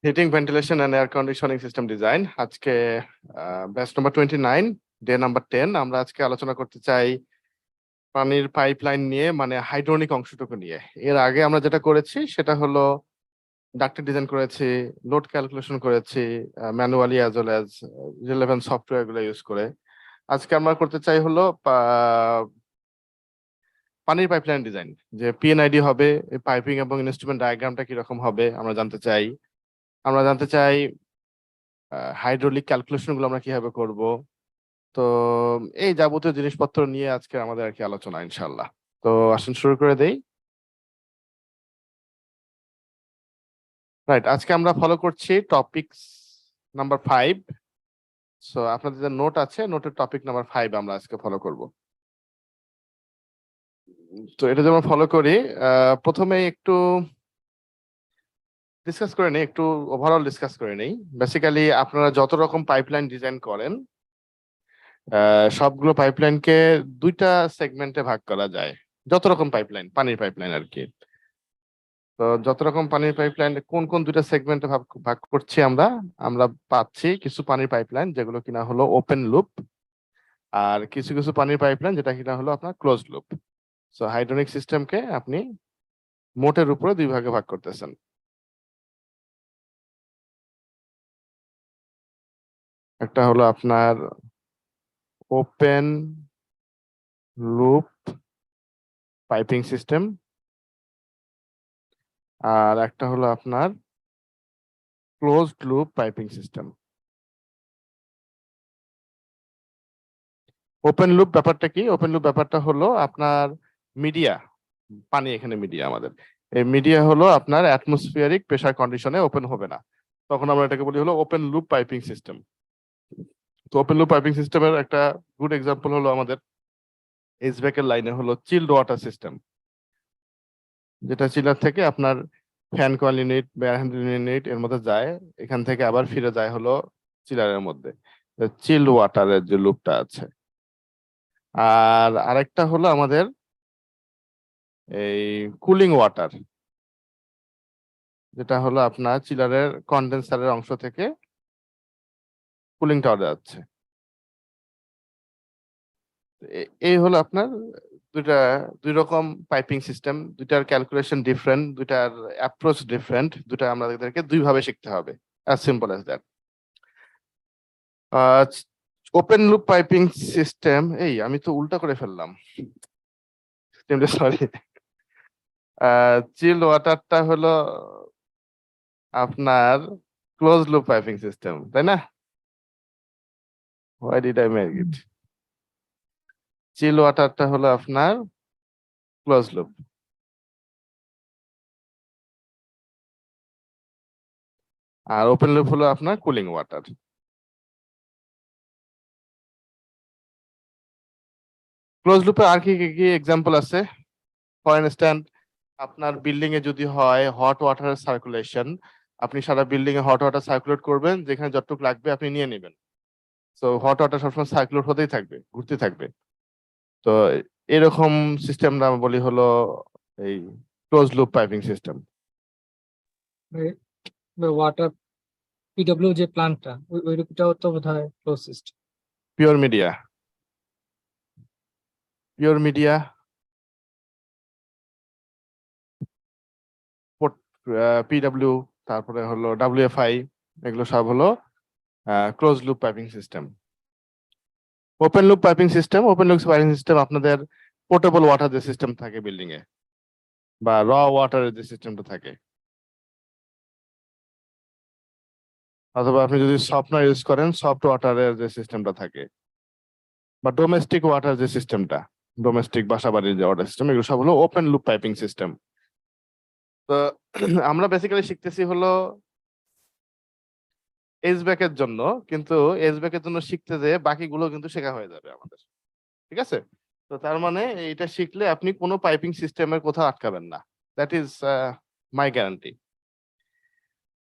Heating, ventilation and air conditioning system design. আজকে batch number 29, day number 10। আমরা আজকে আলোচনা করতে চাই পানির পাইপলাইন নিয়ে, মানে হাইড্রোনিক অংশটুকু নিয়ে। এর আগে আমরা যেটা করেছি সেটা হলো ডাক্টের ডিজাইন করেছি, লোড ক্যালকুলেশন করেছি manually as well as relevant software গুলো ইউজ করে। আজকে আমরা করতে চাই হলো পানির পাইপলাইন ডিজাইন, যে পিএনআইডি হবে, পাইপিং এবং ইনস্ট্রুমেন্ট ডায়াগ্রামটা কিরকম হবে আমরা জানতে চাই। আমরা জানতে চাই হাইড্রোলিক ক্যালকুলেশন গুলো আমরা কিভাবে করব। তো এই যাবতীয় জিনিসপত্র নিয়ে আজকে আমাদের আর কি আলোচনা, ইনশাল্লাহ। তো আসুন শুরু করে দেই। রাইট, আজকে আমরা ফলো করছি টপিক নাম্বার 5। সো আপনাদের যে নোট আছে, নোটের টপিক নাম্বার 5 আমরা আজকে ফলো করব। তো এটা যেমন ফলো করি, প্রথমে একটু ডিসকাস করে নেই, একটু ওভারঅল ডিসকাস করে নেই। বেসিক্যালি আপনারা যত রকম পাইপলাইন ডিজাইন করেন, সবগুলো পাইপলাইনকে দুইটা সেগমেন্টে ভাগ করা যায়। যত রকম পাইপলাইন, পানির পাইপলাইন আর কি। তো যত রকম পানির পাইপলাইন কোন কোন দুইটা সেগমেন্টে ভাগ ভাগ করছি আমরা আমরা পাচ্ছি কিছু পানির পাইপলাইন যেগুলো কিনা হলো ওপেন লুপ, আর কিছু কিছু পানির পাইপলাইন যেটা কিনা হলো আপনার ক্লোজ লুপ। সো হাইড্রোনিক সিস্টেমকে আপনি মোটের উপরে দুই ভাগে ভাগ করতেছেন। একটা হলো আপনার ওপেন লুপ পাইপিং সিস্টেম, আর একটা হলো আপনার closed loop piping system. Open loop ব্যাপারটা কি? ওপেন লুপ ব্যাপারটা হলো আপনার মিডিয়া, পানি এখানে মিডিয়া আমাদের, এই মিডিয়া হলো আপনার অ্যাটমসফিয়ারিক প্রেসার কন্ডিশনে ওপেন হবে না, তখন আমরা এটাকে বলি হলো ওপেন লুপ পাইপিং সিস্টেম। তো ওপেন লুপ পাইপিং সিস্টেমের একটা গুড এক্সাম্পল হলো আমাদের এইচভ্যাক এর লাইনে হলো চিলড ওয়াটার সিস্টেম, যেটা চিলার থেকে আপনার ফ্যান কয়েল ইউনিট বা এয়ার হ্যান্ডলিং ইউনিট এর মধ্যে যায়, এখান থেকে আবার ফিরে যায় হলো চিলারের মধ্যে, চিলড ওয়াটারের যে লুপটা আছে। আর আরেকটা হলো আমাদের এই কুলিং ওয়াটার, যেটা হলো আপনার চিলারের কন্ডেন্সারের অংশ থেকে কুলিং টাওয়ারে যাচ্ছে। এই হলো আপনার দুই রকম পাইপিং সিস্টেম, দুইটার ক্যালকুলেশন ডিফারেন্ট, দুইটার অ্যাপ্রোচ ডিফারেন্ট, দুইটা আমাদেরকে দুই ভাবে শিখতে হবে, as simple as that. Open loop piping system, এই আমি তো উল্টা করে ফেললাম, সরি। চিল ওয়াটারটা হলো আপনার ক্লোজ লুপ পাইপিং সিস্টেম, তাই না? Why did I make it? Chill ওয়াটারটা হলো আপনার ক্লোজ লুপ, আর ওপেন লুপ হলো আপনার কুলিং ওয়াটার। ক্লোজ লুপে আর কি কি এক্সাম্পল আছে? ফর ইনস্ট্যান্স, আপনার বিল্ডিং এ যদি হয় হট ওয়াটার সার্কুলেশন, আপনি সারা বিল্ডিং এ হট ওয়াটার সার্কুলেট করবেন, যেখানে যতটুকু লাগবে আপনি নিয়ে নেবেন। সো হট ওয়াটার সবসময় সার্কুলেট হতেই থাকবে, ঘুরতে থাকবে। তো এরকম সিস্টেম আমরা বলি হলো এই close loop piping system. Water PW যে প্ল্যান্টটা, ওইটাও তো বোধহয় close system. Pure media, pure media, PW, তারপরে হলো ডাব্লিউএফআই, এগুলো সব হলো close loop piping system. Open loop piping system, open loop piping system আপনাদের পোর্টেবল ওয়াটার যে সিস্টেম থাকে বিল্ডিং এ, বা র ওয়াটারের যে সিস্টেমটা থাকে, অথবা আপনি যদি সফটওয়্যার ইউজ করেন সফট ওয়াটারের যে সিস্টেমটা থাকে, বা ডোমেস্টিক ওয়াটার যে সিস্টেমটা, ডোমেস্টিক বাসা বাড়ির যে ওয়াটার সিস্টেম, এগুলো সব হলো ওপেন লুপ পাইপিং সিস্টেম। তো আমরা বেসিক্যালি শিখতেছি হলো এইচভ্যাক এর জন্য, কিন্তু এইচভ্যাক এর জন্য শিখতে যে বাকিগুলো কিন্তু শেখা হয়ে যাবে আমাদের, ঠিক আছে? তো তার মানে এটা শিখলে আপনি কোনো পাইপিং সিস্টেমের কোথাও আটকাবেন না, দ্যাট ইজ মাই গ্যারান্টি।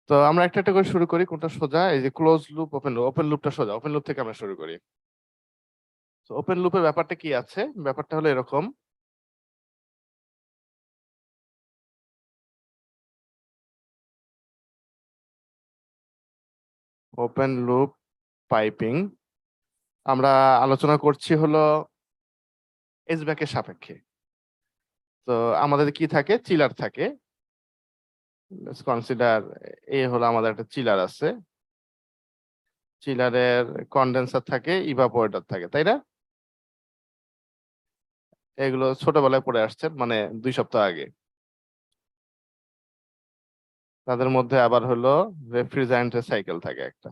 তো আমরা একটা একটা করে শুরু করি, কোনটা সোজা? এই যে close loop, open loop. Open লুপটা সোজা, ওপেন লুপ থেকে আমরা শুরু করি। তো ওপেন লুপের ব্যাপারটা কি আছে? ব্যাপারটা হলো এরকম, ওপেন লুপ পাইপিং আমরা আলোচনা করছি হলো HVAC এর সাপেক্ষে। তো আমাদের কি থাকে, চিলার থাকে। লেটস কনসিডার হলো আমাদের একটা চিলার আছে, চিলারের কন্ডেন্সার থাকে, ইভাপোরেটর থাকে, তাই না? এগুলো ছোটবেলায় পড়ে আসছেন, মানে 2 সপ্তাহ আগে। তাদের মধ্যে আবার হলো রেফ্রিজারেন্টের সাইকেল থাকে একটা,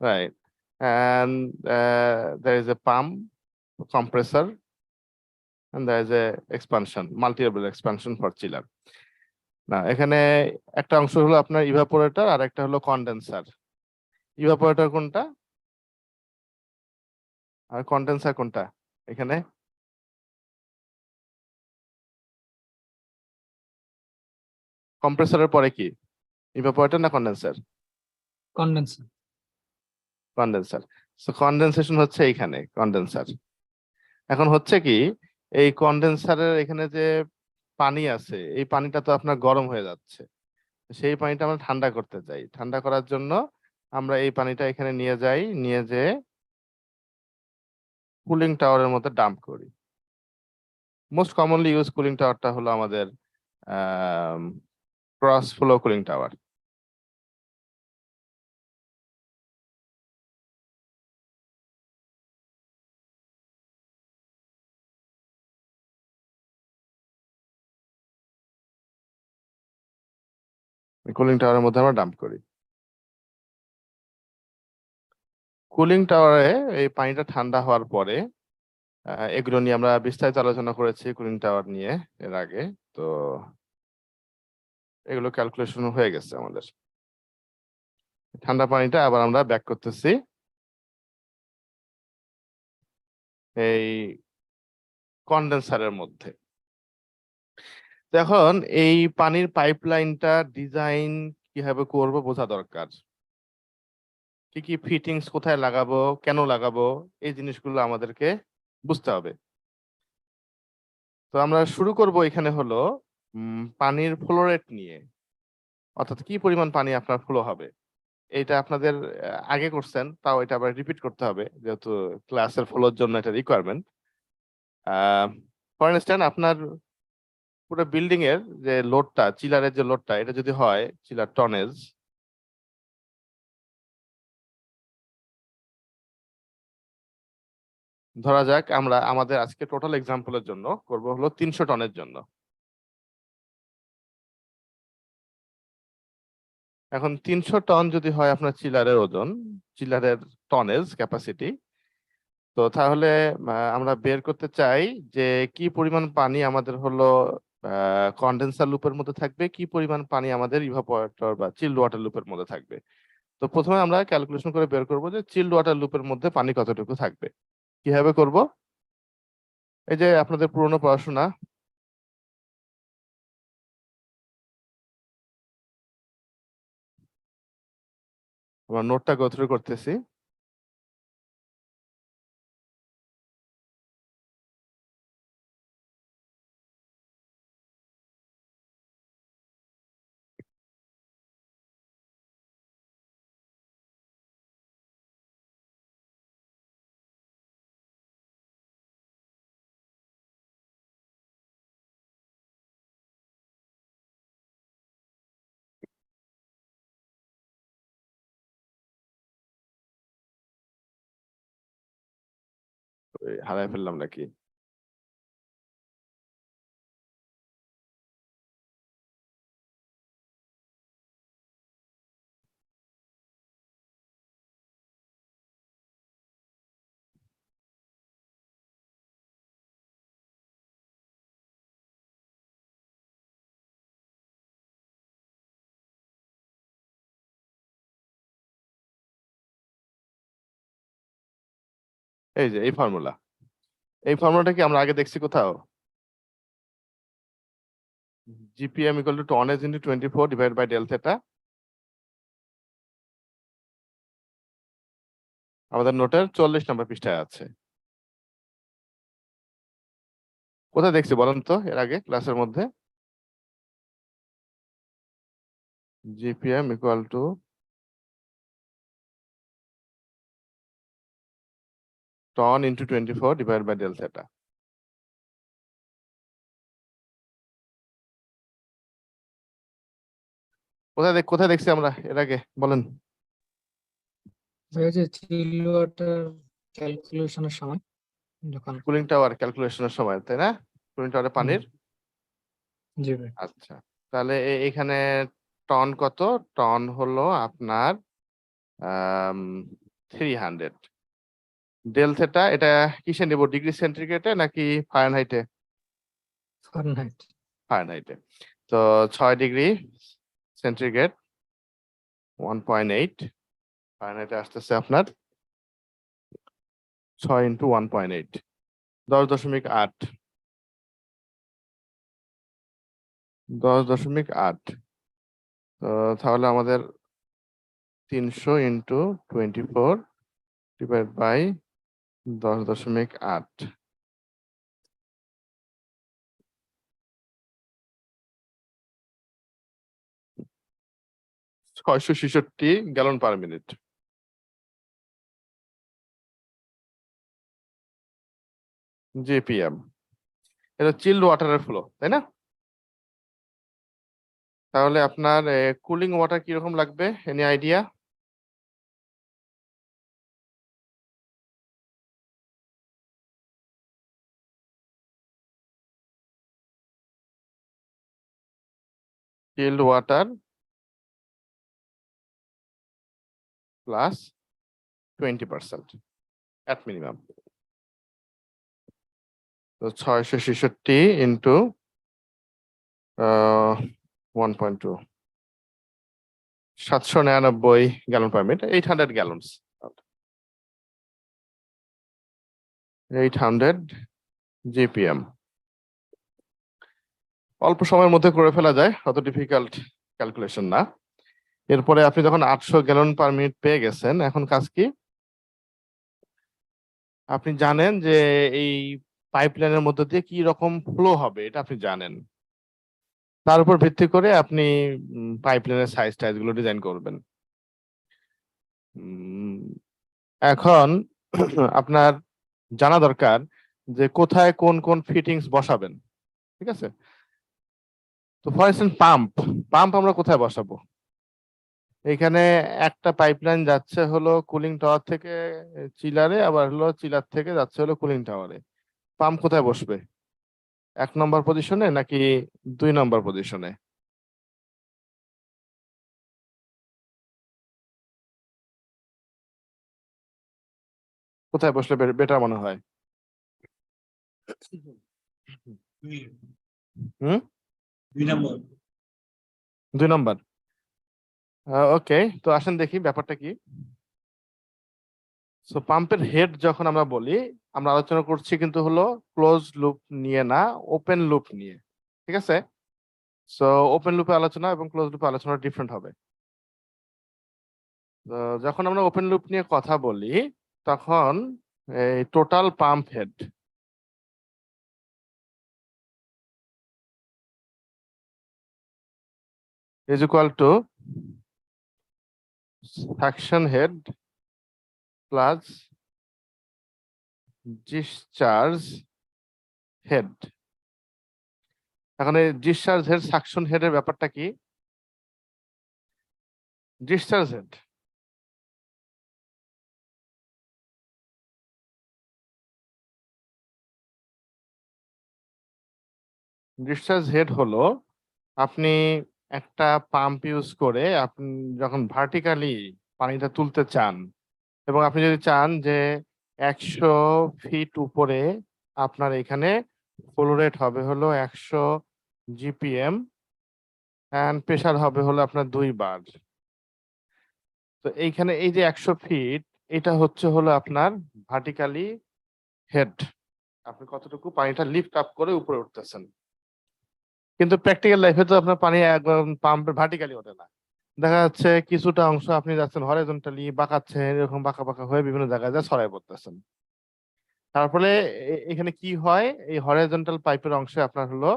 right? And there is a pump, compressor, and there is a expansion, multi-level expansion for chiller. না, এখানে একটা অংশ হলো আপনার ইভাপোরেটর আর একটা হলো কন্ডেন্সার। ইভাপোরেটর কোনটা আর কন্ডেন্সার কোনটা এখানে? কম্প্রেসরের পরে কি, ইভাপোরেটর না condenser? Condenser. Condenser. So condensation হচ্ছে এইখানে, কন্ডেন্সার। এখন হচ্ছে কি, এই কন্ডেন্সারের এখানে যে পানি আছে, এই পানিটা তো আপনার গরম হয়ে যাচ্ছে। সেই পানিটা আমরা ঠান্ডা করতে চাই। ঠান্ডা করার জন্য আমরা এই পানিটা এখানে নিয়ে যাই, নিয়ে যেয়ে কুলিং টাওয়ারের মধ্যে ডাম্প করি। মোস্ট কমনলি ইউজ কুলিং টাওয়ারটা হলো আমাদের cross flow cooling tower. Cooling টাওয়ারের মধ্যে আমরা ডাম্প করি। কুলিং টাওয়ারে এই পানিটা ঠান্ডা হওয়ার পরে এগুলো নিয়ে আমরা বিস্তারিত আলোচনা করেছি কুলিং টাওয়ার নিয়ে এর আগে। তো এগুলো ক্যালকুলেশন হয়ে গেছে আমাদের। ঠান্ডা পানিটা আবার আমরা ব্যাক করতেছি এই কন্ডেন্সারের মধ্যে। এখন এই পানির পাইপলাইনটা ডিজাইন কিভাবে করব বোঝা দরকার। কি কি ফিটিংস কোথায় লাগাবো, কেন লাগাবো, এই জিনিসগুলো আমাদেরকে বুঝতে হবে। তো আমরা শুরু করব এখানে হলো পানির ফ্লো রেট নিয়ে, অর্থাৎ কি পরিমাণ পানি আপনার ফ্লো হবে। এটা আপনাদের আগে করছেন, তাও এটা আবার রিপিট করতে হবে যেহেতু ক্লাসের ফ্লোর জন্য এটা রিকোয়ারমেন্ট। ফর ইনস্ট্যান্স আপনার পুরো বিল্ডিং এর যে লোডটা, চিলারের যে লোডটা, এটা যদি হয় চিলার টনেজ, ধরা যাক আমরা আমাদের আজকে টোটাল এক্সাম্পলের জন্য করব হলো 300 টনের জন্য। এখন 300 টন যদি হয় আপনার চিলারের ওজন, চিলারের টনেজ ক্যাপাসিটি, তো তাহলে আমরা বের করতে চাই যে কি পরিমাণ পানি আমাদের হলো কন্ডেন্সার লুপের মধ্যে থাকবে, কি পরিমাণ পানি আমাদের ইভাপোরেটর বা চিল্ড ওয়াটার লুপের মধ্যে থাকবে। তো প্রথমে আমরা ক্যালকুলেশন করে বের করব যে চিল্ড ওয়াটার লুপের মধ্যে পানি কতটুকু থাকবে। কিভাবে করব? এই যে আপনাদের পুরনো পড়াশোনা, আমার নোটটা গো থ্রু করতেছি। হারাই ফেললাম নাকি? এই যে এই ফর্মুলা, এই ফর্মুলাটা কি আমরা আগে দেখছি কোথাও? GPM equal to tonnage into 24 divided by del theta। আমাদের নোটের 40 নম্বর পৃষ্ঠায় আছে। কোথায় দেখছি বলেন তো এর আগে ক্লাসের মধ্যে? GPM equal to ton into 24 divided by del theta. কোথায় দেখছি আমরা এর আগে বলেন? ভাইয়া যে চিল ওয়াটার ক্যালকুলেশনের সময় যখন কুলিং টাওয়ার ক্যালকুলেশনের সময়, তাই না? কুলিং টাওয়ারে পানির। জি ভাই আচ্ছা, তাহলে এখানে টন কত? টন হলো আপনার 300। ডেল থেটা এটা কিসে নেব, ডিগ্রি সেন্টিগ্রেডে নাকি ফারেনহাইটে? ফারেনহাইট। ফারেনহাইটে। তো 6 ডিগ্রি সেন্টিগ্রেড 1.8 ফারেনহাইটে আসতেছে আপনার 6 ইন্টু 1.8 10.8 10.8। তো তাহলে আমাদের 300 into 24 divide by 10.8। 666 gallon per minute. GPM এটা চিল্ড ওয়াটারের ফ্লো, তাই না? তাহলে আপনার কুলিং ওয়াটার কিরকম লাগবে, any idea? Chilled water plus 20% at minimum। তো 666 into 1.2 799 gallon per minute, 800 gallons. 800 GPM অল্প সময়ের মধ্যে করে ফেলা যায়, অত ডিফিকাল্ট ক্যালকুলেশন না। এরপরে আপনি যখন 800 গ্যালন পার মিনিট পেয়ে গেছেন, এখন কাজ কি? আপনি জানেন যে এই পাইপলাইনের মধ্যে দিয়ে কি রকম ফ্লো হবে, এটা আপনি জানেন। তার উপর ভিত্তি করে আপনি পাইপলাইনের সাইজ টাইজ গুলো ডিজাইন করবেন। এখন আপনার জানা দরকার যে কোথায় কোন কোন ফিটিংস বসাবেন, ঠিক আছে? তো ফর ইনস্ট্যান্স পাম্প আমরা কোথায় বসাবো? এখানে একটা পাইপলাইন যাচ্ছে হলো কুলিং টাওয়ার থেকে চিলারে, আবার হলো চিলার থেকে যাচ্ছে হলো কুলিং টাওয়ারে। পাম্প কোথায় বসবে? 1 নম্বর পজিশনে নাকি 2 নম্বর পজিশনে? কোথায় বসলে বেটার মনে হয়? হুম 2 নম্বর। ওকে, তো আসেন দেখি ব্যাপারটা কি। সো পাম্পের হেড যখন আমরা বলি, আমরা আলোচনা করছি কিন্তু হলো ক্লোজ লুপ নিয়ে না, ওপেন লুপ নিয়ে, ঠিক আছে? সো ওপেন লুপে আলোচনা এবং ক্লোজ লুপে আলোচনা ডিফারেন্ট হবে। যখন আমরা ওপেন লুপ নিয়ে কথা বলি, তখন এই total pump head is equal to suction head plus discharge head। এখন এই ডিসচার্জ হেড সাকশন হেডের ব্যাপারটা কি? ডিসচার্জ হেড হলো আপনি একটা পাম্প ইউজ করে আপনি যখন ভার্টিক্যালি পানিটা তুলতে চান, এবং আপনি যদি চান যে 100 ফিট উপরে আপনার এখানে ফ্লো রেট হবে হলো 100 জিপিএম এন্ড প্রেসার হবে হলো আপনার 2 বার। তো এইখানে এই যে 100 ফিট, এটা হচ্ছে হলো আপনার ভার্টিক্যালি হেড, আপনি কতটুকু পানিটা লিফট আপ করে উপরে উঠতেছেন। কিন্তু প্র্যাকটিক্যাল লাইফে তো আপনার পানি একদম পাম্পের ভার্টিক্যালি ওঠে না, দেখা যাচ্ছে কিছুটা অংশ আপনি যাচ্ছেন হরাইজন্টালি, বাঁকাচ্ছেন, এরকম বাঁকা বাঁকা হয়ে বিভিন্ন জায়গায় যা ছড়াই পড়তেছেন। তারপরে এখানে কি হয়, এই হরাইজন্টাল পাইপের অংশে আপনার হলো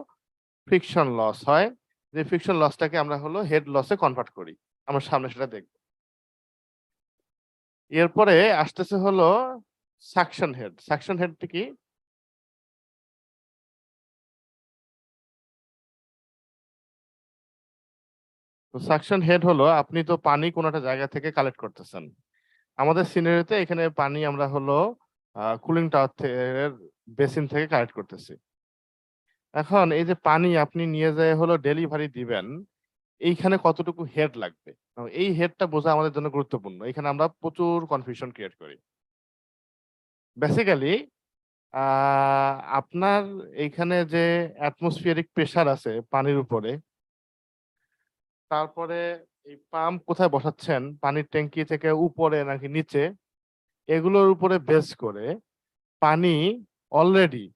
ফ্রিকশন লস হয়, যে ফ্রিকশন লসটাকে আমরা হলো হেড লসে কনভার্ট করি। আমরা সামনে সেটা দেখব। এরপরে আসতেছে হলো সাকশন হেড। সাকশন হেডটা কি? তো সাকশন হেড হলো আপনি তো পানি কোনো একটা জায়গা থেকে কালেক্ট করতেছেন। আমাদের সিনারিতে এখানে পানি আমরা হলো কুলিং টাওয়ার বেসিন থেকে কালেক্ট করতেছি। এখন এই যে পানি আপনি নিয়ে যায় হলো ডেলিভারি দিবেন, এইখানে কতটুকু হেড লাগবে, এই হেডটা বোঝা আমাদের জন্য গুরুত্বপূর্ণ। এখানে আমরা প্রচুর কনফিউশন ক্রিয়েট করি। বেসিক্যালি আপনার এইখানে যে অ্যাটমসফিয়ারিক প্রেসার আছে পানির উপরে, তারপরে এই পাম্প কোথায় বসাচ্ছেন, পানির ট্যাঙ্কি থেকে উপরে নাকি নিচে, এগুলোর উপরে বেস করে পানি অলরেডি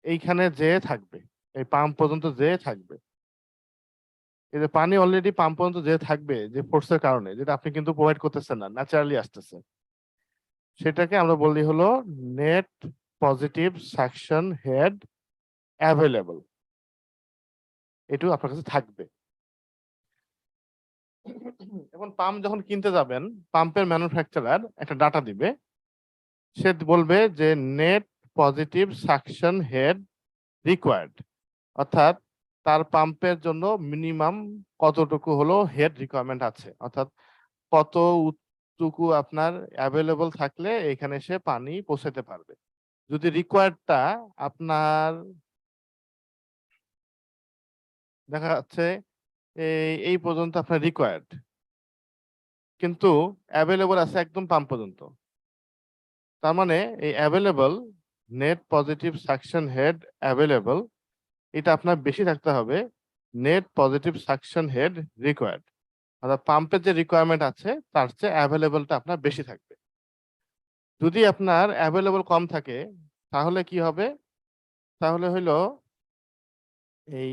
এইখানে যেয়ে থাকবে, এই পাম্প পর্যন্ত যেয়ে থাকবে। এই যে পানি অলরেডি পাম্প পর্যন্ত যেয়ে থাকবে যে ফোর্সের কারণে, যেটা আপনি কিন্তু প্রোভাইড করতেছেন না, ন্যাচারালি আসতেছে, সেটাকে আমরা বলি হলো net positive suction head available. এটুকু আপনার কাছে থাকবে। এখন পাম্প যখন কিনতে যাবেন, পাম্পের ম্যানুফ্যাকচারার একটা ডাটা দিবে, সে বলবে যে net positive suction head required, অর্থাৎ তার পাম্পের জন্য মিনিমাম কতটুকু হলো হেড রিকোয়ারমেন্ট আছে, অর্থাৎ কতটুকু আপনার অ্যাভেলেবল থাকলে এখানে সে পানি পৌঁছাতে পারবে। যদি রিকোয়ার্ডটা আপনার দেখা যাচ্ছে এই পর্যন্ত আপনার রিকোয়ার্ড, কিন্তু অ্যাভেলেবল আছে একদম পাম্প পর্যন্ত, তার মানে এই available net positive suction head available, এটা আপনার বেশি থাকতে হবে net positive suction head required, অর্থাৎ পাম্পের যে রিকোয়ারমেন্ট আছে তার চেয়ে অ্যাভেলেবলটা আপনার বেশি থাকবে। যদি আপনার অ্যাভেলেবল কম থাকে তাহলে কি হবে? তাহলে হইলো এই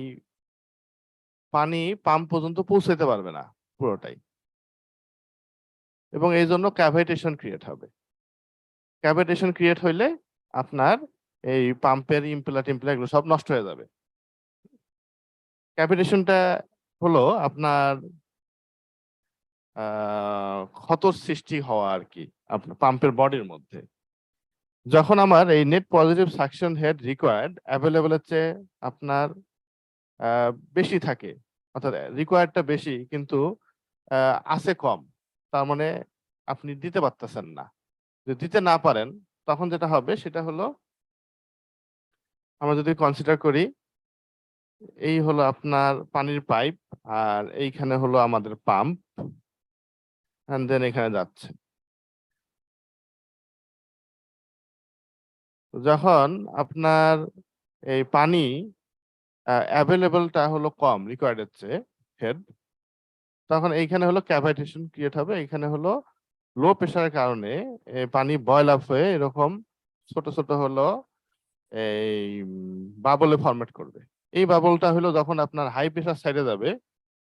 পানি পাম্প পর্যন্ত পৌঁছাতে পারবে না পুরোটাই, এবং এই জন্য ক্যাভিটেশন ক্রিয়েট হবে। ক্যাভিটেশন ক্রিয়েট হইলে আপনার এই পাম্পের ইম্পেলার টিম্পেলার এগুলো সব নষ্ট হয়ে যাবে। ক্যাভিটেশনটা হলো আপনার ক্ষতর সৃষ্টি হওয়া আর কি আপনার পাম্পের বডির মধ্যে। যখন আমার এই net positive suction head required অ্যাভেলেবলের চেয়ে আপনার বেশি থাকে, অর্থাৎ রিকোয়ার্ডটা বেশি কিন্তু আছে কম, তার মানে আপনি দিতে পারতেছেন না। যদি দিতে না পারেন তখন যেটা হবে সেটা হলো, আমরা যদি কনসিডার করি এই হলো আপনার পানির পাইপ, আর এইখানে হলো আমাদের পাম্প, এন্ড দেন এখানে যাচ্ছে। যখন আপনার এই পানি অ্যাভেলেবলটা হলো কম রিকোয়ার্ডের চেয়ে হেড, তখন এইখানে হলো ক্যাভিটেশন ক্রিয়েট হবে। এখানে হলো লো প্রেশারের কারণে পানি বয়েল আপ হয়ে এরকম ছোট ছোট হলো এই বাবলে ফরমেট করবে। এই বাবলটা হলো যখন আপনার হাই প্রেশার সাইডে যাবে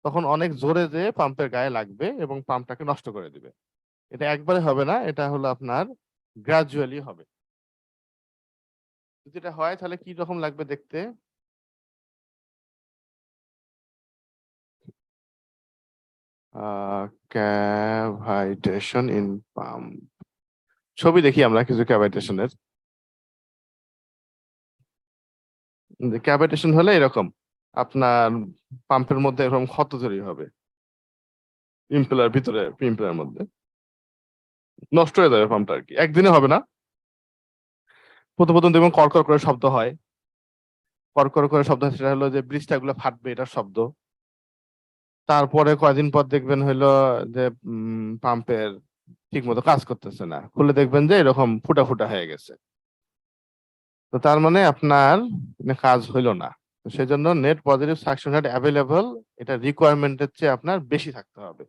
তখন অনেক জোরে যে পাম্পের গায়ে লাগবে এবং পাম্পটাকে নষ্ট করে দিবে। এটা একবারে হবে না, এটা হলো আপনার গ্রাজুয়ালি হবে। যদি এটা হয় তাহলে কি রকম লাগবে দেখতে? ক্যাভিটেশন ইন পাম্প, ছবি দেখি আমরা কিছু ক্যাভিটেশনের। ক্যাভিটেশন হলে এরকম আপনার পাম্পের মধ্যে এরকম ক্ষত তৈরি হবে, ইম্পেলার ভিতরে, ইম্পেলার মধ্যে নষ্ট হয়ে যাবে পাম্পটা আর কি। একদিনে হবে না, প্রথম প্রথম দেখবেন কড়কড় করে শব্দ হয়, কড়কড় করে শব্দ হয়, সেটা হলো যে ব্রিজটা গুলো ফাটবে এটার শব্দ। তারপরে কয়দিন পর দেখবেন হইলো যে পাম্পের ঠিক মতো কাজ করতেছে না, খুলে দেখবেন যে এরকম ফুটা ফুটা হয়ে গেছে। তো তার মানে আপনার কাজ হইলো না। তো সেই জন্য net positive suction head available, এটা রিকোয়ারমেন্টের চেয়ে আপনার বেশি থাকতে হবে।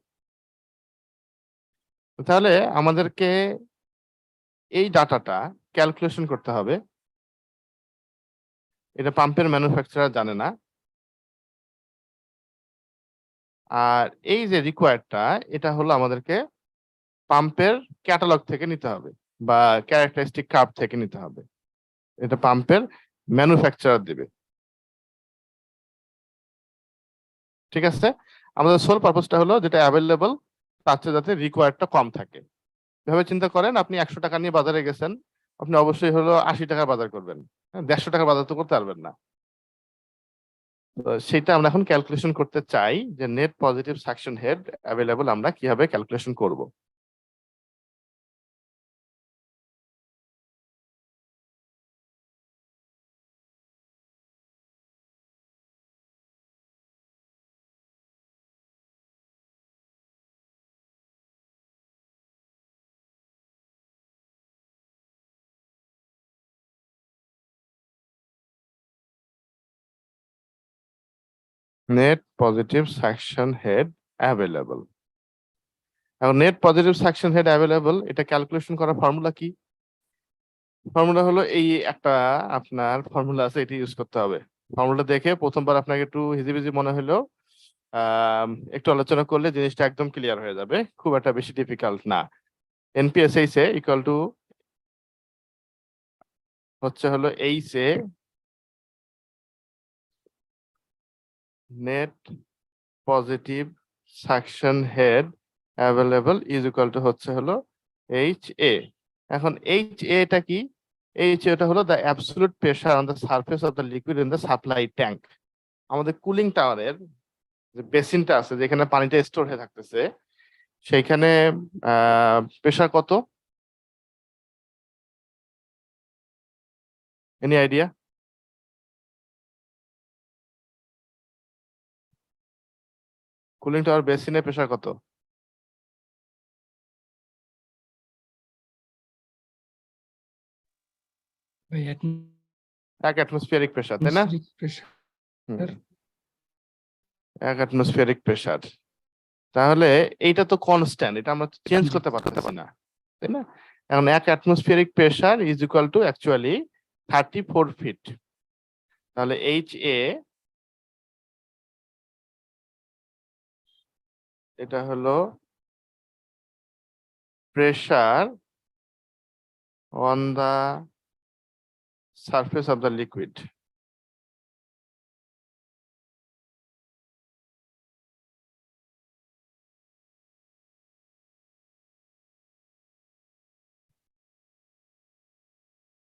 তাহলে আমাদেরকে এই ডাটাটা ক্যালকুলেশন করতে হবে, এটা পাম্পের ম্যানুফ্যাকচারার জানে না। আর এই যে রিকোয়ার্ডটা, এটা হলো আমাদেরকে পাম্পের ক্যাটালগ থেকে নিতে হবে বা ক্যারেক্টারিস্টিক কার্ভ থেকে নিতে হবে। এটা পাম্পের ম্যানুফ্যাকচারার দিবে। ঠিক আছে, আমাদের সোল পারপাসটা হলো যেটা অ্যাভেলেবল তার চেয়ে যাতে রিকোয়ার্ডটা কম থাকে। এভাবে চিন্তা করেন, আপনি 100 টাকা নিয়ে বাজারে গেছেন, আপনি অবশ্যই হলো 80 টাকা বাজার করবেন, 150 টাকা বাজার তো করতে পারবেন না। তো সেটা আমরা এখন ক্যালকুলেশন করতে চাই যে net positive suction head available আমরা কিভাবে ক্যালকুলেশন করব। Net positive suction head available, এখন net positive suction head available এটা ক্যালকুলেশন করার ফর্মুলা কি? ফর্মুলা হলো এই একটা আপনার ফর্মুলা আছে, এটি ইউজ করতে হবে। ফর্মুলা দেখে প্রথমবার আপনাকে একটু হিজিবিজি মনে হলেও একটু আলোচনা করলে জিনিসটা একদম ক্লিয়ার হয়ে যাবে, খুব একটা বেশি ডিফিকাল্ট না। এনপিএসএইচ এ ইকুয়াল টু হচ্ছে হলো H A net positive suction head available is equal two হচ্ছে হলো এইচ এ। এখন এইচ এটা কি? এইচ এটা হলো the absolute pressure on the surface of the liquid in the supply tank. আমাদের কুলিং টাওয়ারের যে বেসিনটা আছে যেখানে পানিটা স্টোর হয়ে থাকতেছে, সেইখানে প্রেসার কত? Any idea? কুলিং টাওয়ার বেসিনে প্রেসার কত? ভাই 1 অ্যাটমসফিয়ারিক প্রেসার, তাই না? atmospheric pressure hmm, 1 atmospheric pressure. তাহলে এইটা তো কনস্ট্যান্ট, এটা আমরা চেঞ্জ করতে পারতেছি না, তাই না? এখন 1 atmospheric pressure is equal to actually 34 feet. তাহলে এইচ এ এটা হলো pressure on the surface of the liquid.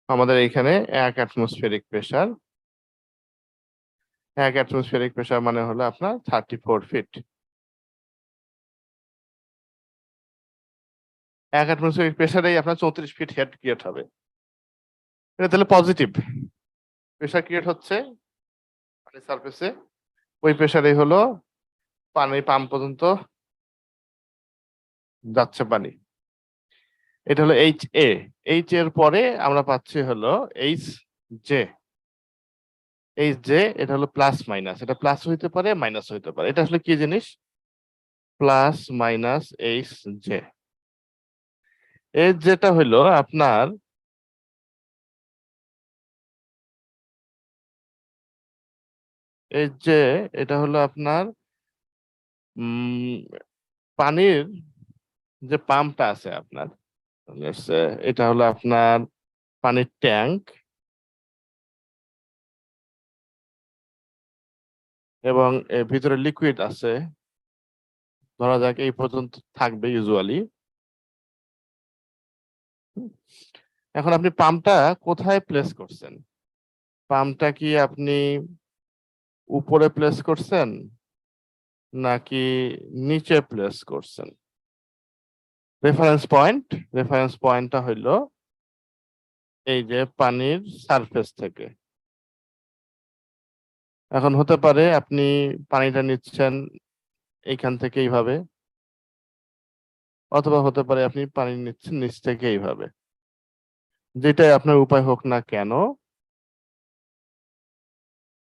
আমাদের এখানে 1 অ্যাটমসফিয়ারিক প্রেসার, 1 অ্যাটমসফিয়ারিক প্রেসার মানে হলো আপনার 34 ফিট। 1 অ্যাটমসফিয়ারিক প্রেসারেই আপনার 34 ফিট হেড ক্রিয়েট হবে। এটা তাহলে পজিটিভ প্রেসার ক্রিয়েট হচ্ছে পানির সারফেসে, ওই প্রেসারেই হলো পানি পাম্প পর্যন্ত যাচ্ছে পানি। এটা হলো এইচ এ। এইচ এর পরে আমরা পাচ্ছি হলো এইচ জে। এইচ জে এটা হলো প্লাস মাইনাস, এটা প্লাস হইতে পারে মাইনাস হইতে পারে। এটা আসলে কি জিনিস? Plus minus H J. H যেটা হলো আপনার এইচ জে এটা হলো আপনার পানির যে পাম্পটা আছে আপনার, এটা হলো আপনার পানির ট্যাঙ্ক, এবং এর ভিতরে লিকুইড আছে, ধরা যাক এই পর্যন্ত থাকবে ইউজুয়ালি। এখন আপনি পাম্পটা কোথায় প্লেস করছেন? পাম্পটা কি আপনি উপরে প্লেস করছেন নাকি নিচে প্লেস করছেন? রেফারেন্স পয়েন্টটা হইলো এই যে পানির সারফেস থেকে। এখন হতে পারে আপনি পানিটা নিচ্ছেন এইখান থেকে এইভাবে, অথবা হতে পারে আপনি পানি নিচ্ছেন নিচ থেকে এইভাবে। যেটাই আপনার উপায় হোক না কেন,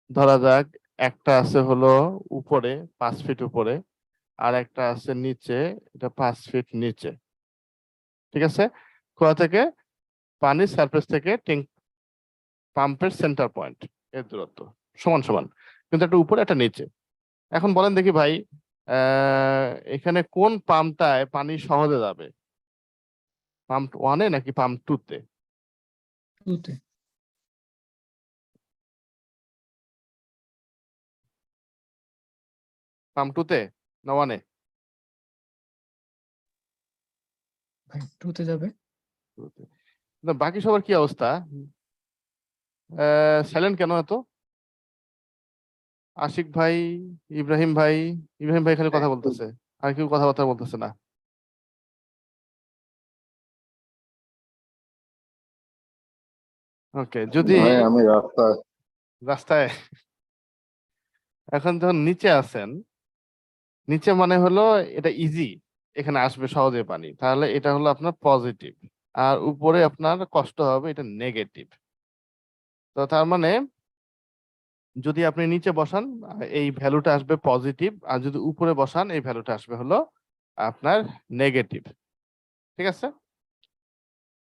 ধরা যাক একটা আছে হলো উপরে 5 ফিট উপরে, আর একটা আছে নিচে, এটা 5 ফিট নিচে। ঠিক আছে, কোথা থেকে? পানির সারফেস থেকে পাম্পের সেন্টার পয়েন্ট এর দূরত্ব সমান সমান, কিন্তু একটা উপরে একটা নিচে। এখন বলেন দেখি ভাই, এখানে কোন পাম্পটায় পানি সহজে যাবে? পাম্প 1-এ নাকি পাম্প 2-তে? 2-তে। পাম্প 2 তে না 1 এ? ভাই 2 তে যাবে। 2 তে। না, বাকি সবার কি অবস্থা? সাইলেন্ট কেন এত? আশিক ভাই, ইব্রাহিম ভাই, ইব্রাহিম ভাই খালি কথা বলতেছে, আর কেউ কথাবার্তা বলতেছে না। ওকে, যদি ভাই আমি রাস্তায়। রাস্তায় এখন যখন নিচে আছেন, নিচে মানে হলো এটা ইজি, এখানে আসবে সহজে পানি, তাহলে এটা হলো আপনার পজিটিভ। আর উপরে আপনার কষ্ট হবে, এটা নেগেটিভ। তো তার মানে যদি আপনি নিচে বসান এই ভ্যালুটা আসবে পজিটিভ, আর যদি উপরে বসান এই ভ্যালুটা আসবে হলো আপনার নেগেটিভ। ঠিক আছে?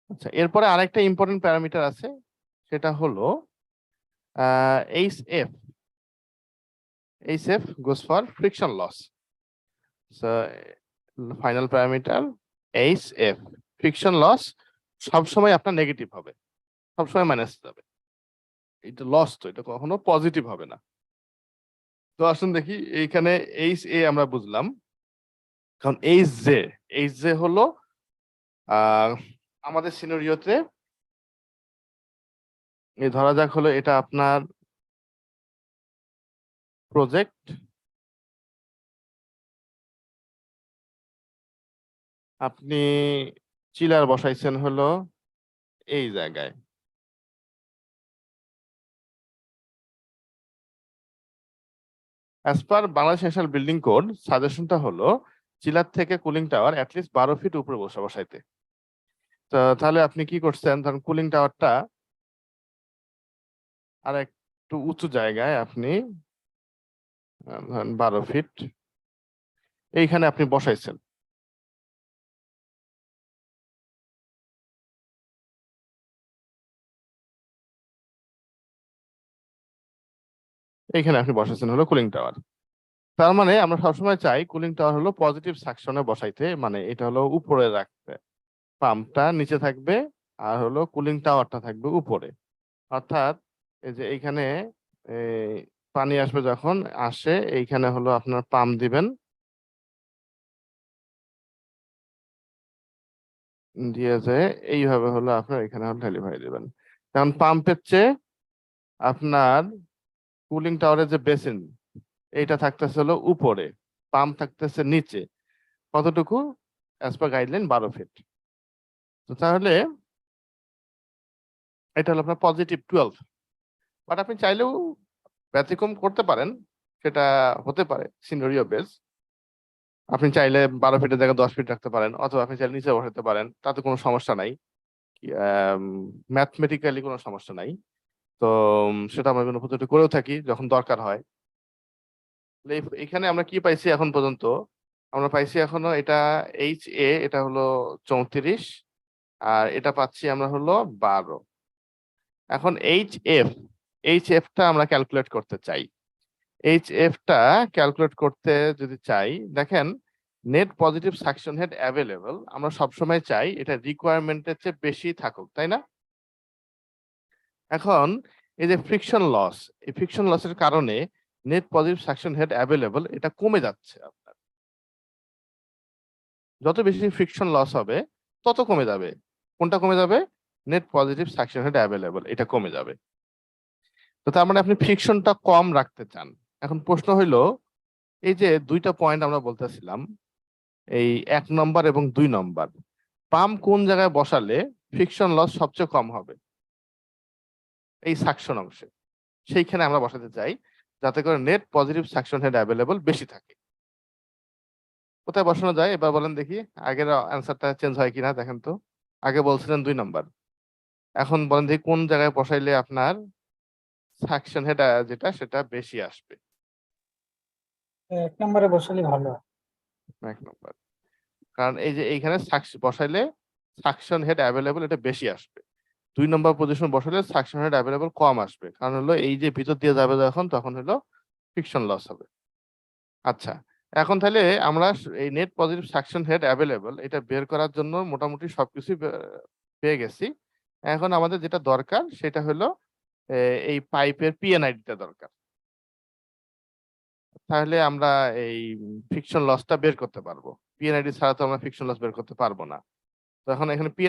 আচ্ছা, এরপরে আরেকটা ইম্পর্টেন্ট প্যারামিটার আছে, সেটা হলো HF। HF goes for friction loss. So final parameter HF, friction loss সবসময় আপনার নেগেটিভ হবে, সবসময় মাইনাস যাবে। এটা লস, তো এটা কখনো পজিটিভ হবে না। তো আসুন দেখি, এইখানে HA আমরা বুঝলাম, কারণ HJ হলো আমাদের সিনারিওতে এই ধরা যাক হলো এটা আপনার প্রজেক্ট, আপনি চিলার বসাইছেন হলো এই জায়গায়। As per Bangladesh national building code, সাজেশনটা হলো চিলার থেকে কুলিং টাওয়ার অ্যাটলিস্ট 12 ফিট উপরে বসাইতে। তো তাহলে আপনি কি করছেন, ধরুন কুলিং টাওয়ারটা আর একটু উঁচু জায়গায় আপনি ধরেন 12 ফিট এইখানে আপনি বসাইছেন। এইখানে আপনি বসাইছেন হলো কুলিং টাওয়ার। তার মানে আমরা সবসময় চাই কুলিং টাওয়ার হলো পজিটিভ সাকশনে বসাইতে, মানে এটা হলো উপরে রাখতে, পাম্পটা নিচে থাকবে আর হলো কুলিং টাওয়ারটা থাকবে উপরে। অর্থাৎ এই যে এইখানে এই পানি আসবে, যখন আসে এইখানে হলো আপনার পাম্প দিবেন, দিয়ে যে এইভাবে হলো আপনার এখানে হলো ডেলিভারি দিবেন। কারণ পাম্পের চেয়ে আপনার কুলিং টাওয়ারের যে বেসিন এইটা থাকতেছে হলো উপরে, পাম্প থাকতেছে নিচে। কতটুকু? As per guideline 12 feet. তো তাহলে এটা হলো আপনার পজিটিভ 12। বাট আপনি চাইলেও ব্যতিক্রম করতে পারেন, সেটা হতে পারে সিনারিও বেস। আপনি চাইলে 12 ফিটের জায়গায় 10 ফিট রাখতে পারেন, অথবা আপনি চাইলে নিচে বসাতে পারেন, তাতে কোনো সমস্যা নাই, ম্যাথমেটিক্যালি কোনো সমস্যা নাই। তো সেটা আমরা বিভিন্ন পদ্ধতি করেও থাকি যখন দরকার হয়। এখানে আমরা কি পাইছি এখন পর্যন্ত? আমরা পাইছি এখনো এটা HA, এটা হলো 34, আর এটা পাচ্ছি আমরা হলো 12। এখন HFটা আমরা ক্যালকুলেট করতে চাই। HFটা ক্যালকুলেট করতে যদি চাই, দেখেন net positive suction head available, আমরা সবসময় চাই এটা রিকোয়ারমেন্টের চেয়ে বেশি থাকুক, তাই না? এখন এই যে ফ্রিকশন লস, এই ফ্রিকশন লসের কারণে net positive suction head available এটা কমে যাচ্ছে আপনার। যত বেশি ফ্রিকশন লস হবে তত কমে যাবে। কোনটা কমে যাবে? Net positive suction head available, এটা কমে যাবে। তো তার মানে আপনি ফ্রিকশনটা কম রাখতে চান। এখন প্রশ্ন হইলো, এই যে দুইটা পয়েন্ট আমরা বলতেছিলাম, এই 1 নম্বর এবং 2 নম্বর, পাম্প কোন জায়গায় বসালে ফ্রিকশন লস সবচেয়ে কম হবে? এই সাকশন অংশে, সেইখানে আমরা বসাতে চাই, যাতে করে net positive suction head available বেশি থাকে। কোথায় বসানো যায় এবার বলেন দেখি, আগের অ্যান্সারটা চেঞ্জ হয় কিনা দেখেন তো। আগে বলছিলেন 2 নম্বর, এখন বলেন দেখি কোন জায়গায় বসাইলে আপনার সাকশন হেড যেটা সেটা বেশি আসবে। 1 নম্বরে বসালে ভালো হয়। 1 নম্বর, কারণ এই যে এইখানে বসাইলে সাকশন হেড অ্যাভেলেবল এটা বেশি আসবে। 2 নম্বর পজিশন বসালে সাকশন হেড অ্যাভেলেবল কম আসবে, কারণ হলো এই যে ভিতর দিয়ে যাবে যখন, তখন হলো ফ্রিকশন লস হবে। আচ্ছা, এখন তাহলে আমরা এই net positive suction head available এটা বের করার জন্য মোটামুটি সবকিছু পেয়ে গেছি। এখন আমাদের যেটা দরকার সেটা হলো এই পাইপের পিএনআইডিটা দরকার। তাহলে আমরা এই ফ্রিকশন লসটা বের করতে পারবো। পিএনআইডি ছাড়া তো আমরা ফ্রিকশন লস বের করতে পারবো না। তো এখন এখানে